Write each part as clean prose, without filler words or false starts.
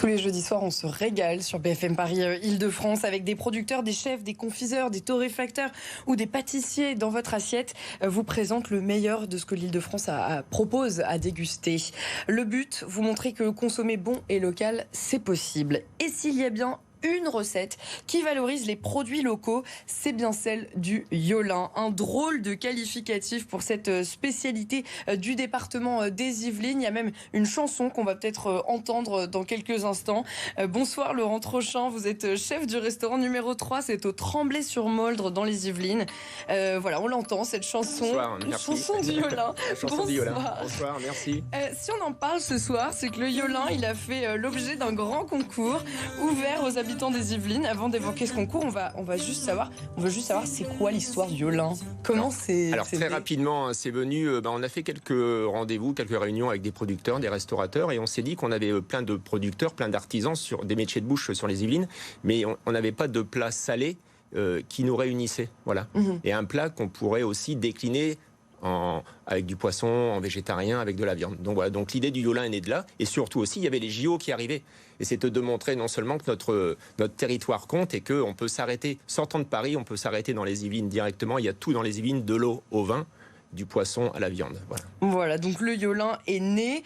Tous les jeudis soirs, on se régale sur BFM Paris Île-de-France avec des producteurs, des chefs, des confiseurs, des torréfacteurs ou des pâtissiers dans votre assiette. Vous présente le meilleur de ce que l'Île-de-France propose à déguster. Le but, vous montrer que consommer bon et local, c'est possible. Et s'il y a bien une recette qui valorise les produits locaux, c'est bien celle du Yolin. Un drôle de qualificatif pour cette spécialité du département des Yvelines. Il y a même une chanson qu'on va peut-être entendre dans quelques instants. Bonsoir Laurent Trochant, vous êtes chef du restaurant numéro 3, c'est au Tremblay-sur-Moldre dans les Yvelines. Voilà, on l'entend cette chanson. Bonsoir, merci. Chanson du Yolin. Chanson du Yolin. Bonsoir, merci. Si on en parle ce soir, c'est que le Yolin, il a fait l'objet d'un grand concours ouvert aux habitants des Yvelines. Avant d'évoquer ce concours, on veut juste savoir c'est quoi l'histoire du Yolin. Comment c'est. Alors très rapidement, c'est venu. On a fait quelques rendez-vous, quelques réunions avec des producteurs, des restaurateurs, et on s'est dit qu'on avait plein de producteurs, plein d'artisans sur des métiers de bouche sur les Yvelines, mais on n'avait pas de plat salé qui nous réunissait. Voilà. Et un plat qu'on pourrait aussi décliner avec du poisson, en végétarien, avec de la viande. Donc voilà, donc l'idée du Yolin est née de là. Et surtout aussi, il y avait les JO qui arrivaient. Et c'était de montrer non seulement que notre territoire compte et qu'on peut s'arrêter, sortant de Paris, on peut s'arrêter dans les Yvelines directement. Il y a tout dans les Yvelines, de l'eau au vin, du poisson à la viande. Voilà, donc le Yolin est né.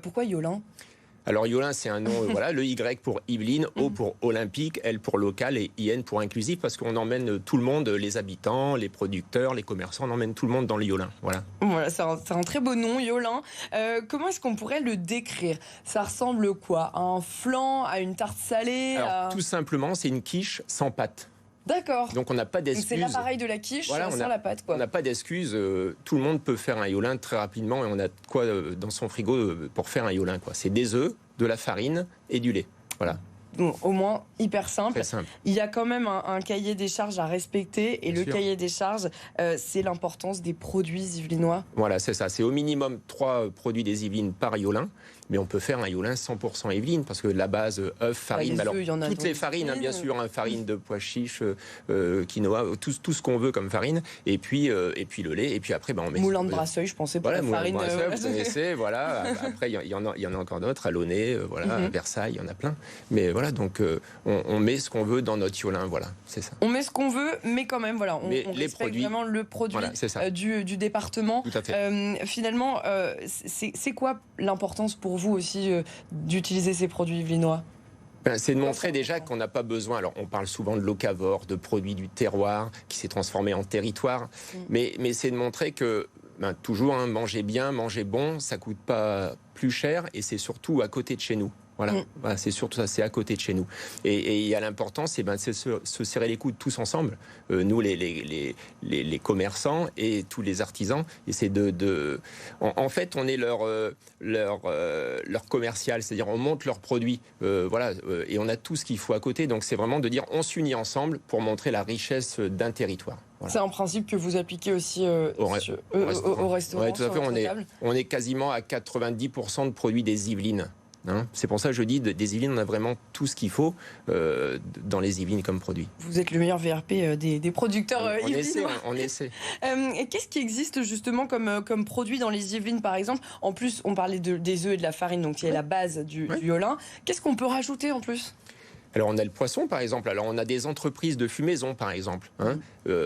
Pourquoi Yolin ? Alors Yolin, c'est un nom, voilà, le Y pour Yvelines, O pour olympique, L pour local et IN pour inclusif, parce qu'on emmène tout le monde, les habitants, les producteurs, les commerçants, on emmène tout le monde dans le Yolin. Voilà, c'est un très beau nom, Yolin. Comment est-ce qu'on pourrait le décrire ? Ça ressemble quoi ? À un flan, à une tarte salée ? Tout simplement, c'est une quiche sans pâte. D'accord. Donc on n'a pas d'excuses. C'est l'appareil de la quiche sans la pâte, quoi. On n'a pas d'excuses. Tout le monde peut faire un Yolin très rapidement et on a quoi dans son frigo pour faire un Yolin, quoi. C'est des œufs, de la farine et du lait. Voilà. Donc, au moins, hyper simple. Très simple. Il y a quand même un cahier des charges à respecter. Et cahier des charges, c'est l'importance des produits yvelinois. Voilà, c'est ça. C'est au minimum 3 produits des Yvelines par Yolin. Mais on peut faire un Yolin 100% Yvelines, parce que la base, œufs, farine, toutes les farines, bien sûr, farine de pois chiches, quinoa, tout ce qu'on veut comme farine, et puis le lait, et puis après, on met... Moulin de Brasseuil, je pensais, pour la farine. Moulin de Brasseuil, vous connaissez, voilà. Après, il y en a encore d'autres, à Launay, à Versailles, il y en a plein. Mais voilà, donc on met ce qu'on veut dans notre Yolin, voilà, c'est ça. On met ce qu'on veut, mais quand même, voilà, on respecte vraiment le produit du département. Tout à fait. Finalement, c'est quoi l'importance pour vous aussi d'utiliser ces produits yvelinois ? C'est de montrer déjà qu'on n'a pas besoin. Alors, on parle souvent de locavore, de produits du terroir qui s'est transformé en territoire. Mais c'est de montrer que toujours, manger bien, manger bon, ça coûte pas plus cher et c'est surtout à côté de chez nous. Voilà, c'est surtout ça, c'est à côté de chez nous. Et il y a l'importance, c'est se serrer les coudes tous ensemble, nous les commerçants et tous les artisans. Et c'est en fait, on est leur commercial, c'est-à-dire on monte leurs produits, et on a tout ce qu'il faut à côté. Donc c'est vraiment de dire on s'unit ensemble pour montrer la richesse d'un territoire. Voilà. C'est un principe que vous appliquez aussi au restaurant. Oui, tout à fait. On est quasiment à 90% de produits des Yvelines. C'est pour ça que je dis, des Yvelines, on a vraiment tout ce qu'il faut dans les Yvelines comme produit. Vous êtes le meilleur VRP des producteurs yvelinois. On essaie. Et qu'est-ce qui existe justement comme produit dans les Yvelines, par exemple ? En plus, on parlait des œufs et de la farine, donc qui est la base du Yolin. Qu'est-ce qu'on peut rajouter en plus ? Alors on a le poisson par exemple, alors on a des entreprises de fumaison par exemple.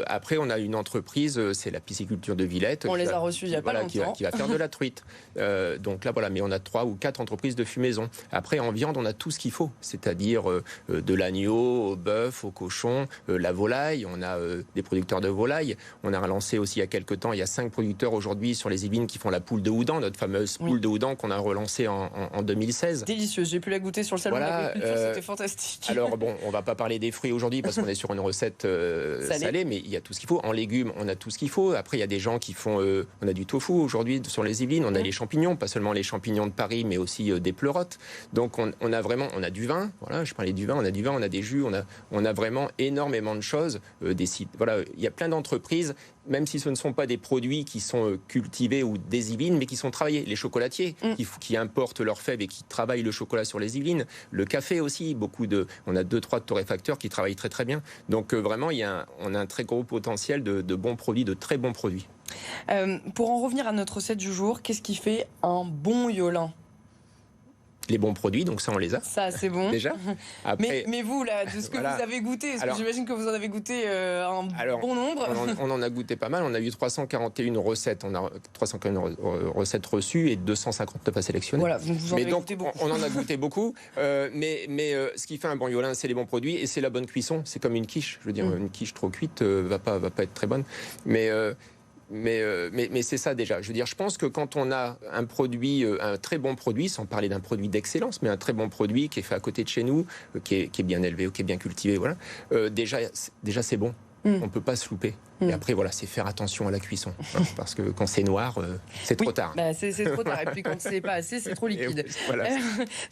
Après on a une entreprise, c'est la pisciculture de Villette. On les a reçus il n'y a pas longtemps. Qui va faire de la truite. Donc là voilà, mais on a 3 ou 4 entreprises de fumaison. Après en viande on a tout ce qu'il faut, c'est-à-dire de l'agneau, au bœuf, au cochon, la volaille. On a des producteurs de volaille. On a relancé aussi il y a quelques temps, il y a 5 producteurs aujourd'hui sur les Yvelines qui font la poule de Houdan, notre fameuse poule de Houdan qu'on a relancée en 2016. Délicieuse, j'ai pu la goûter sur le salon de l'agriculture, c'était fantastique. Alors bon, on va pas parler des fruits aujourd'hui parce qu'on est sur une recette salée, mais il y a tout ce qu'il faut. En légumes, on a tout ce qu'il faut. Après, il y a des gens qui font... on a du tofu aujourd'hui sur les Yvelines, on a les champignons, pas seulement les champignons de Paris, mais aussi des pleurotes. Donc on a vraiment... On a du vin, voilà, je parlais du vin, on a des jus, on a vraiment énormément de choses. Des sites, voilà, il y a plein d'entreprises, même si ce ne sont pas des produits qui sont cultivés ou des Yvelines, mais qui sont travaillés. Les chocolatiers qui importent leurs fèves et qui travaillent le chocolat sur les Yvelines. Le café aussi, on a 2-3 torréfacteurs qui travaillent très très bien. Donc vraiment, on a un très gros potentiel de bons produits, de très bons produits. Pour en revenir à notre recette du jour, qu'est-ce qui fait un bon Yolin ? les bons produits, donc ça on les a. Ça c'est bon. Déjà. Après, mais vous là, de ce que vous avez goûté, parce que j'imagine que vous en avez goûté bon nombre. On en a goûté pas mal. On a eu 341 recettes. On a 341 recettes reçues et 259 à sélectionner. Voilà, vous en avez goûté beaucoup. On en a goûté beaucoup. Mais ce qui fait un bon Yolin, c'est les bons produits et c'est la bonne cuisson. C'est comme une quiche. Je veux dire, une quiche trop cuite va pas être très bonne. Mais c'est ça déjà. Je veux dire, je pense que quand on a un produit, un très bon produit, sans parler d'un produit d'excellence, mais un très bon produit qui est fait à côté de chez nous, qui est bien élevé ou qui est bien cultivé, voilà, déjà c'est bon. On ne peut pas se louper. Et après, voilà, c'est faire attention à la cuisson. Voilà, parce que quand c'est noir, c'est trop tard. Bah, c'est trop tard. Et puis quand c'est pas assez, c'est trop liquide. Voilà.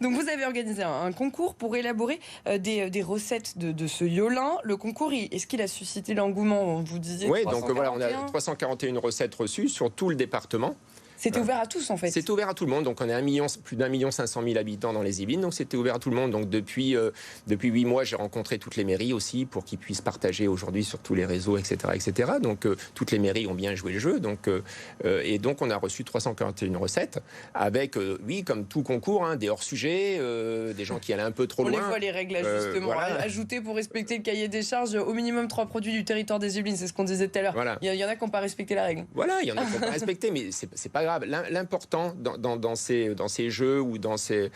Donc vous avez organisé un concours pour élaborer des recettes de ce Yolin. Le concours, est-ce qu'il a suscité l'engouement? Vous disiez. Oui, donc voilà, on a 341 recettes reçues sur tout le département. C'était ouvert à tous en fait. C'était ouvert à tout le monde. Donc on est plus d'1 500 000 habitants dans les Yvelines. Donc c'était ouvert à tout le monde. Donc depuis 8 mois, j'ai rencontré toutes les mairies aussi pour qu'ils puissent partager aujourd'hui sur tous les réseaux, etc., etc. Donc toutes les mairies ont bien joué le jeu. Donc et donc on a reçu 341 recettes avec, oui, comme tout concours, hein, des hors-sujets, des gens qui allaient un peu trop loin. On les voit les règles justement. Voilà. Ajouter pour respecter le cahier des charges au minimum 3 produits du territoire des Yvelines. C'est ce qu'on disait tout à l'heure. Voilà. Il y en a qui n'ont pas respecté la règle. Voilà, il y en a qui n'ont pas respecté, mais c'est pas grave. L'important dans ces jeux ou dans ce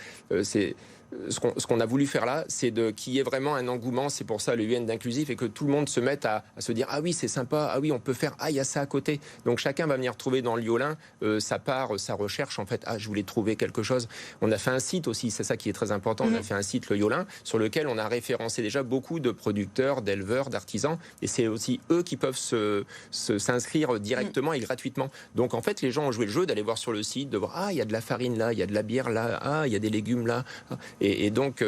qu'on a voulu faire là, c'est qu'il y ait vraiment un engouement. C'est pour ça le UN d'inclusif et que tout le monde se mette à se dire ah oui c'est sympa, ah oui on peut faire, ah il y a ça à côté. Donc chacun va venir trouver dans le Yolin sa part, sa recherche en fait. Ah je voulais trouver quelque chose. On a fait un site aussi, c'est ça qui est très important. On a fait un site le Yolin sur lequel on a référencé déjà beaucoup de producteurs, d'éleveurs, d'artisans et c'est aussi eux qui peuvent s'inscrire directement et gratuitement. Donc en fait les gens ont joué le jeu d'aller voir sur le site, de voir ah il y a de la farine là, il y a de la bière là, ah il y a des légumes là. Et donc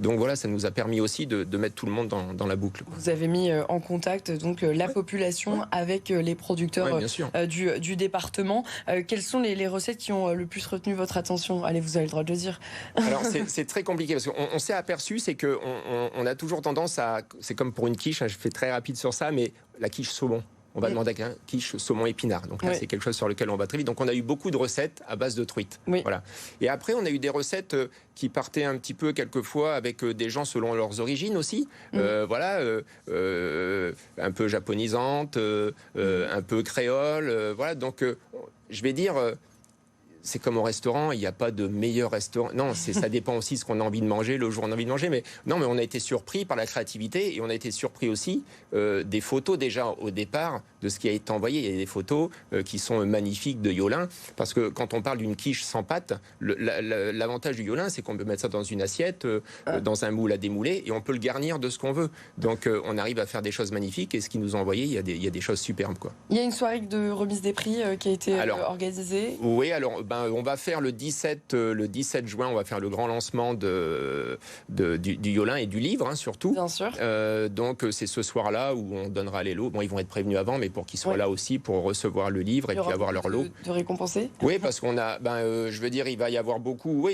voilà, ça nous a permis aussi de mettre tout le monde dans la boucle. Vous avez mis en contact donc la population avec les producteurs du département. Quelles sont les recettes qui ont le plus retenu votre attention? Allez, vous avez le droit de le dire. Alors c'est très compliqué parce qu'on s'est aperçu, c'est qu'on a toujours tendance à, c'est comme pour une quiche, hein, je fais très rapide sur ça, mais la quiche saumon. On va demander à un quiche saumon épinard. Donc là, c'est quelque chose sur lequel on va très vite. Donc on a eu beaucoup de recettes à base de truite. Voilà. Et après, on a eu des recettes qui partaient un petit peu quelquefois avec des gens selon leurs origines aussi. Voilà, un peu japonisantes, un peu créole. Voilà. Donc je vais dire. C'est comme au restaurant, il n'y a pas de meilleur restaurant. Non, ça dépend aussi de ce qu'on a envie de manger, le jour où on a envie de manger. Mais non, mais on a été surpris par la créativité et on a été surpris aussi des photos déjà au départ de ce qui a été envoyé. Il y a des photos qui sont magnifiques de Yolin. Parce que quand on parle d'une quiche sans pâte, l'avantage du Yolin, c'est qu'on peut mettre ça dans une assiette, dans un moule à démouler et on peut le garnir de ce qu'on veut. Donc on arrive à faire des choses magnifiques et ce qu'ils nous ont envoyé, il y a des choses superbes, quoi. Il y a une soirée de remise des prix qui a été organisée. Oui, alors on va faire le 17 juin, on va faire le grand lancement du Yolin et du livre, hein, surtout. Bien sûr. Donc c'est ce soir-là où on donnera les lots. Bon, ils vont être prévenus avant, mais pour qu'ils soient là aussi pour recevoir le livre et puis avoir leur lot. De récompenser. Oui, parce qu'on a, je veux dire, il va y avoir beaucoup,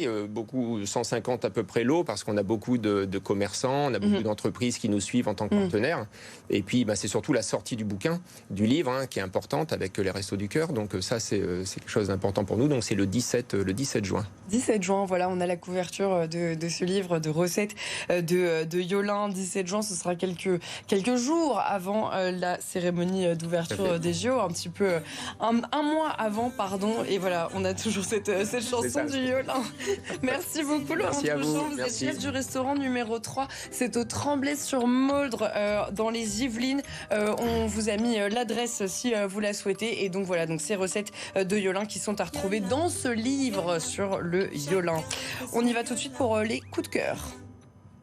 150 à peu près lots, parce qu'on a beaucoup de commerçants, on a beaucoup d'entreprises qui nous suivent en tant que partenaires. Et puis c'est surtout la sortie du bouquin, du livre, hein, qui est importante avec les Restos du Cœur. Donc ça, c'est quelque chose d'important pour nous. Donc c'est le 17 juin. 17 juin, voilà, on a la couverture de ce livre de recettes de Yolin. 17 juin, ce sera quelques jours avant la cérémonie d'ouverture des JO, un petit peu un mois avant, pardon. Et voilà, on a toujours cette chanson du Yolin. Merci beaucoup, Laurent Trochon. Vous êtes chef du restaurant numéro 3. C'est au Tremblay-sur-Mauldre, dans les Yvelines. On vous a mis l'adresse si vous la souhaitez. Et donc voilà, donc ces recettes de Yolin qui sont à retrouver dans ce livre sur le Yolin. On y va tout de suite pour les coups de cœur.